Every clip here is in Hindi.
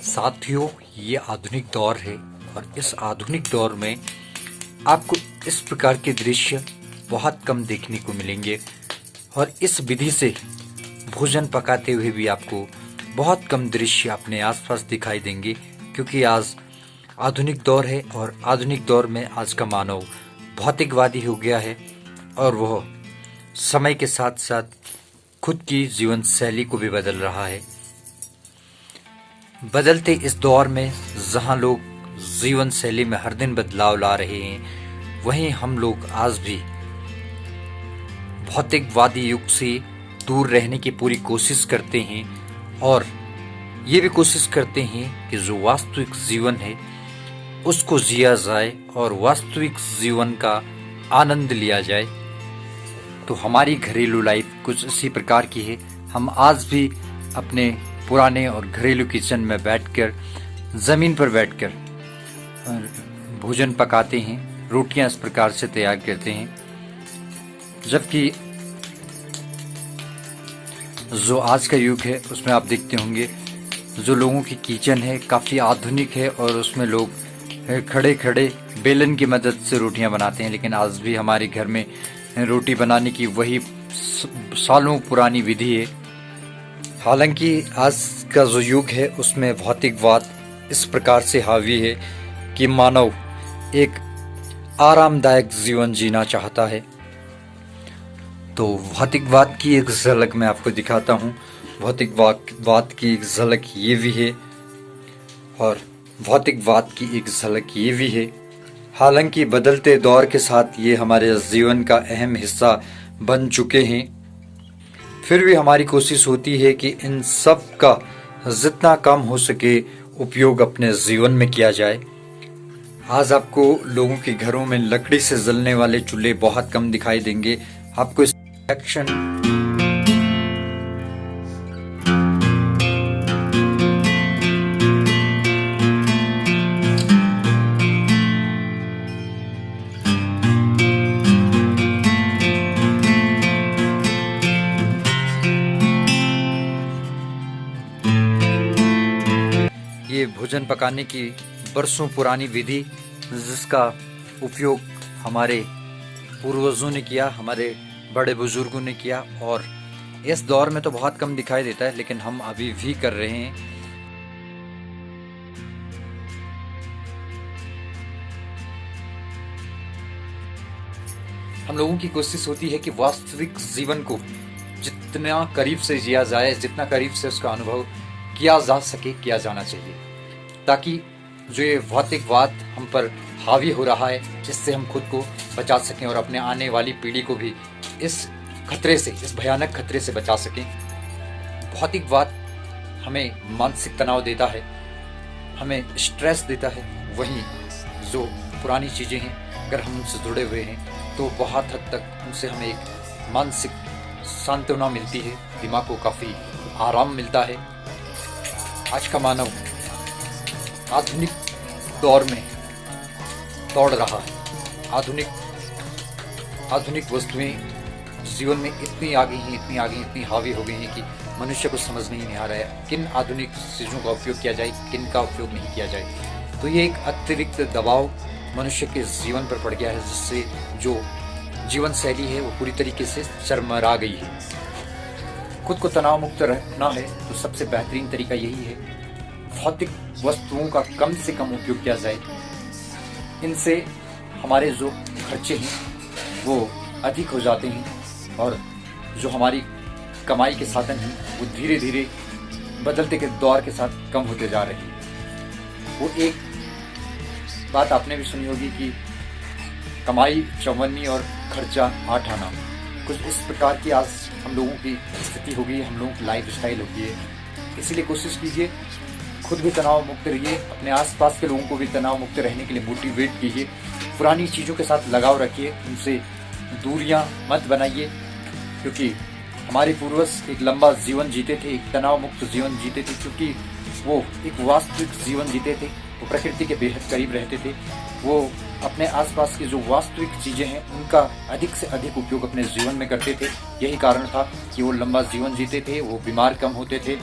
साथियों, ये आधुनिक दौर है और इस आधुनिक दौर में आपको इस प्रकार के दृश्य बहुत कम देखने को मिलेंगे और इस विधि से भोजन पकाते हुए भी आपको बहुत कम दृश्य अपने आसपास दिखाई देंगे, क्योंकि आज आधुनिक दौर है और आधुनिक दौर में आज का मानव भौतिकवादी हो गया है और वह समय के साथ साथ खुद की जीवन शैली को भी बदल रहा है। बदलते इस दौर में जहां लोग जीवन शैली में हर दिन बदलाव ला रहे हैं, वहीं हम लोग आज भी भौतिकवादी युग से दूर रहने की पूरी कोशिश करते हैं और ये भी कोशिश करते हैं कि जो वास्तविक जीवन है उसको जिया जाए और वास्तविक जीवन का आनंद लिया जाए। तो हमारी घरेलू लाइफ कुछ इसी प्रकार की है। हम आज भी अपने पुराने और घरेलू किचन में बैठकर, ज़मीन पर बैठकर भोजन पकाते हैं, रोटियां इस प्रकार से तैयार करते हैं। जबकि जो आज का युग है उसमें आप देखते होंगे जो लोगों की किचन है काफ़ी आधुनिक है और उसमें लोग खड़े खड़े बेलन की मदद से रोटियां बनाते हैं। लेकिन आज भी हमारे घर में रोटी बनाने की वही सालों पुरानी विधि है। हालांकि आज का जो युग है उसमें भौतिकवाद इस प्रकार से हावी है कि मानव एक आरामदायक जीवन जीना चाहता है। तो भौतिकवाद की एक झलक मैं आपको दिखाता हूँ। भौतिकवाद की एक झलक ये भी है और भौतिकवाद की एक झलक ये भी है। हालांकि बदलते दौर के साथ ये हमारे जीवन का अहम हिस्सा बन चुके हैं, फिर भी हमारी कोशिश होती है कि इन सब का जितना कम हो सके उपयोग अपने जीवन में किया जाए। आज आपको लोगों के घरों में लकड़ी से जलने वाले चूल्हे बहुत कम दिखाई देंगे। आपको इस एक्शन ये भोजन पकाने की बरसों पुरानी विधि जिसका उपयोग हमारे पूर्वजों ने किया, हमारे बड़े बुजुर्गों ने किया और इस दौर में तो बहुत कम दिखाई देता है, लेकिन हम अभी भी कर रहे हैं। हम लोगों की कोशिश होती है कि वास्तविक जीवन को जितना करीब से जिया जाए, जितना करीब से उसका अनुभव किया जा सके, किया जाना चाहिए, ताकि जो ये भौतिकवाद हम पर हावी हो रहा है इससे हम खुद को बचा सकें और अपने आने वाली पीढ़ी को भी इस खतरे से, इस भयानक खतरे से बचा सकें। भौतिकवाद हमें मानसिक तनाव देता है, हमें स्ट्रेस देता है। वहीं जो पुरानी चीज़ें हैं अगर हम उनसे जुड़े हुए हैं तो बहुत हद तक उनसे हमें एक मानसिक सांत्वना मिलती है, दिमाग को काफ़ी आराम मिलता है। आज का मानव आधुनिक दौर में दौड़ रहा है। आधुनिक वस्तुएं जीवन में इतनी आ गई हैं, इतनी हावी हो गई हैं कि मनुष्य को समझ नहीं आ रहा है किन आधुनिक चीज़ों का उपयोग किया जाए, किन का उपयोग नहीं किया जाए। तो ये एक अतिरिक्त दबाव मनुष्य के जीवन पर पड़ गया है, जिससे जो जीवन शैली है वो पूरी तरीके से चरमरा गई है। खुद को तनाव मुक्त रखना है तो सबसे बेहतरीन तरीका यही है, भौतिक वस्तुओं का कम से कम उपयोग किया जाए। इनसे हमारे जो खर्चे हैं वो अधिक हो जाते हैं और जो हमारी कमाई के साधन हैं वो धीरे धीरे बदलते के दौर के साथ कम होते जा रहे हैं। वो एक बात आपने भी सुनी होगी कि कमाई 54 और खर्चा 8 आना। कुछ इस प्रकार की आज हम लोगों की स्थिति हो गई है, हम लोगों की लाइफ स्टाइल हो गई है। इसीलिए कोशिश कीजिए खुद भी तनाव मुक्त रहिए, अपने आसपास के लोगों को भी तनाव मुक्त रहने के लिए मोटिवेट कीजिए। पुरानी चीज़ों के साथ लगाव रखिए, उनसे दूरियां मत बनाइए, क्योंकि हमारे पूर्वज एक लंबा जीवन जीते थे, एक तनाव मुक्त जीवन जीते थे, क्योंकि वो एक वास्तविक जीवन जीते थे। वो प्रकृति के बेहद करीब रहते थे। वो अपने आसपास की जो वास्तविक चीज़ें हैं उनका अधिक से अधिक उपयोग अपने जीवन में करते थे। यही कारण था कि वो लंबा जीवन जीते थे, वो बीमार कम होते थे,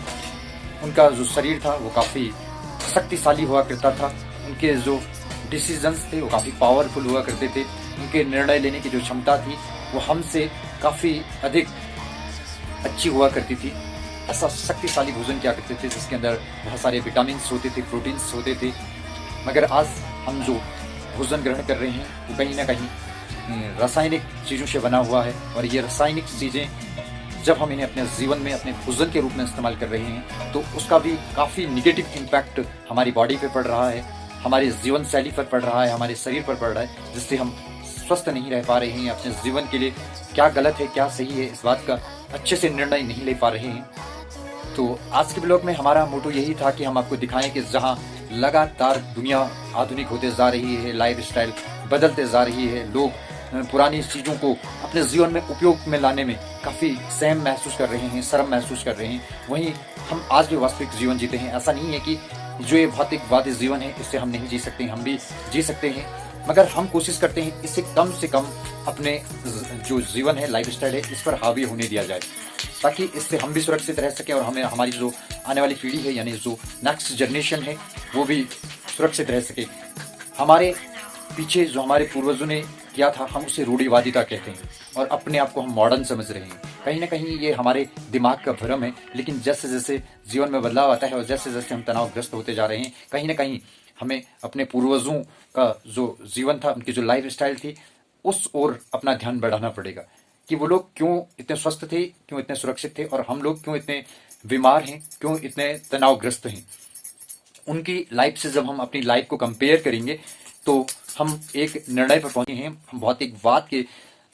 उनका जो शरीर था वो काफ़ी शक्तिशाली हुआ करता था। उनके जो डिसीजंस थे वो काफ़ी पावरफुल हुआ करते थे। उनके निर्णय लेने की जो क्षमता थी वो हमसे काफ़ी अधिक अच्छी हुआ करती थी। ऐसा शक्तिशाली भोजन किया करते थे जिसके अंदर बहुत सारे विटामिन्स होते थे, प्रोटीन्स होते थे। मगर आज हम जो भोजन ग्रहण कर रहे हैं वो कहीं ना कहीं रासायनिक चीज़ों से बना हुआ है, और ये रासायनिक चीज़ें जब हम इन्हें अपने जीवन में अपने भोजन के रूप में इस्तेमाल कर रहे हैं तो उसका भी काफ़ी निगेटिव इम्पैक्ट हमारी बॉडी पे पड़ रहा है, हमारे जीवन शैली पर पड़ रहा है, हमारे शरीर पर पड़ रहा है, जिससे हम स्वस्थ नहीं रह पा रहे हैं। अपने जीवन के लिए क्या गलत है क्या सही है इस बात का अच्छे से निर्णय नहीं ले पा रहे हैं। तो आज के ब्लॉग में हमारा मोटो यही था कि हम आपको दिखाएं कि जहां लगातार दुनिया आधुनिक होते जा रही है, लाइफस्टाइल बदलते जा रही है, लोग पुरानी चीज़ों को अपने जीवन में उपयोग में लाने में काफ़ी सहम महसूस कर रहे हैं, शर्म महसूस कर रहे हैं, वहीं हम आज भी वास्तविक जीवन जीते हैं। ऐसा नहीं है कि जो ये भौतिकवादी जीवन है इससे हम नहीं जी सकते, हम भी जी सकते हैं, मगर हम कोशिश करते हैं इससे कम से कम अपने जो जीवन है, लाइफस्टाइल है, इस पर हावी होने दिया जाए, ताकि इससे हम भी सुरक्षित रह सकें और हमें हमारी जो आने वाली पीढ़ी है यानी जो नेक्स्ट जनरेशन है वो भी सुरक्षित रह सके। हमारे पीछे जो हमारे पूर्वजों ने किया था हम उसे रूढ़िवादिता कहते हैं और अपने आप को हम मॉडर्न समझ रहे हैं। कहीं ना कहीं ये हमारे दिमाग का भ्रम है, लेकिन जैसे जैसे जीवन में बदलाव आता है और जैसे जैसे हम तनावग्रस्त होते जा रहे हैं, कहीं ना कहीं हमें अपने पूर्वजों का जो जीवन था, उनकी जो लाइफ स्टाइल थी, उस ओर अपना ध्यान बढ़ाना पड़ेगा कि वो लोग क्यों इतने स्वस्थ थे, क्यों इतने सुरक्षित थे, और हम लोग क्यों इतने बीमार हैं, क्यों इतने तनावग्रस्त हैं। उनकी लाइफ से जब हम अपनी लाइफ को कंपेयर करेंगे तो हम एक निर्णय पर पहुंचे हैं। हम भौतिकवाद के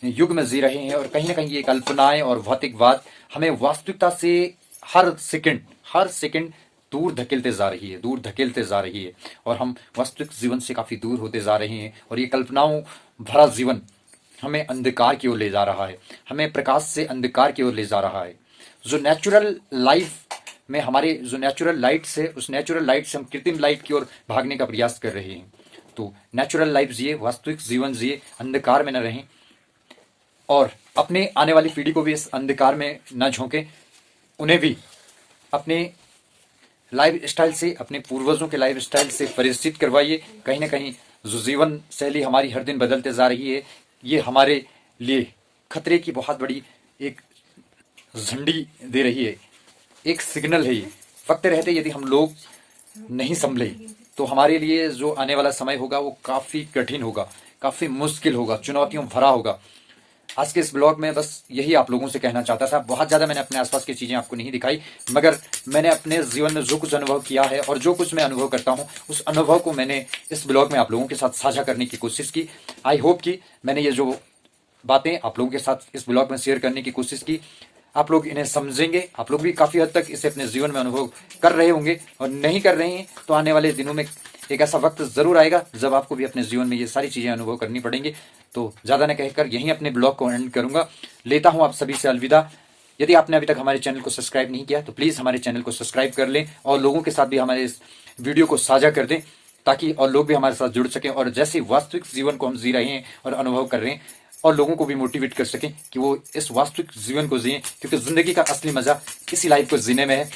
युग में जी रहे हैं और कहीं ना कहीं ये कल्पनाएं और भौतिकवाद हमें वास्तविकता से हर सेकंड दूर धकेलते जा रही है, दूर धकेलते जा रही है, और हम वास्तविक जीवन से काफ़ी दूर होते जा रहे हैं। और ये कल्पनाओं भरा जीवन हमें अंधकार की ओर ले जा रहा है, हमें प्रकाश से अंधकार की ओर ले जा रहा है। जो नेचुरल लाइफ में हमारे जो नेचुरल लाइट से, उस नेचुरल लाइट से हम कृत्रिम लाइट की ओर भागने का प्रयास कर रहे हैं। तो नेचुरल लाइफ जिए, वास्तविक जीवन जिए, अंधकार में न रहें, और अपने आने वाली पीढ़ी को भी इस अंधकार में न झोंकें। उन्हें भी अपने लाइफ स्टाइल से, अपने पूर्वजों के लाइफ स्टाइल से परिचित करवाइए। कहीं ना कहीं जो जीवन शैली हमारी हर दिन बदलते जा रही है, ये हमारे लिए खतरे की बहुत बड़ी एक झंडी दे रही है, एक सिग्नल है। ये वक्त रहते यदि हम लोग नहीं संभले तो हमारे लिए जो आने वाला समय होगा वो काफ़ी कठिन होगा, काफ़ी मुश्किल होगा, चुनौतियों भरा होगा। आज के इस ब्लॉग में बस यही आप लोगों से कहना चाहता था। बहुत ज़्यादा मैंने अपने आसपास की चीज़ें आपको नहीं दिखाई, मगर मैंने अपने जीवन में जो कुछ अनुभव किया है और जो कुछ मैं अनुभव करता हूँ, उस अनुभव को मैंने इस ब्लॉग में आप लोगों के साथ साझा करने की कोशिश की। आई होप कि मैंने ये जो बातें आप लोगों के साथ इस ब्लॉग में शेयर करने की कोशिश की, आप लोग इन्हें समझेंगे। आप लोग भी काफ़ी हद तक इसे अपने जीवन में अनुभव कर रहे होंगे, और नहीं कर रहे हैं तो आने वाले दिनों में एक ऐसा वक्त जरूर आएगा जब आपको भी अपने जीवन में ये सारी चीज़ें अनुभव करनी पड़ेंगी। तो ज़्यादा न कहकर यहीं अपने ब्लॉग को एंड करूँगा। लेता हूँ आप सभी से अलविदा। यदि आपने अभी तक हमारे चैनल को सब्सक्राइब नहीं किया तो प्लीज़ हमारे चैनल को सब्सक्राइब कर लें और लोगों के साथ भी हमारे इस वीडियो को साझा कर दें, ताकि और लोग भी हमारे साथ जुड़ सकें और जैसे वास्तविक जीवन को हम जी रहे हैं और अनुभव कर रहे हैं, और लोगों को भी मोटिवेट कर सकें कि वो इस वास्तविक जीवन को जिएं, क्योंकि जिंदगी का असली मजा इसी लाइफ को जीने में है।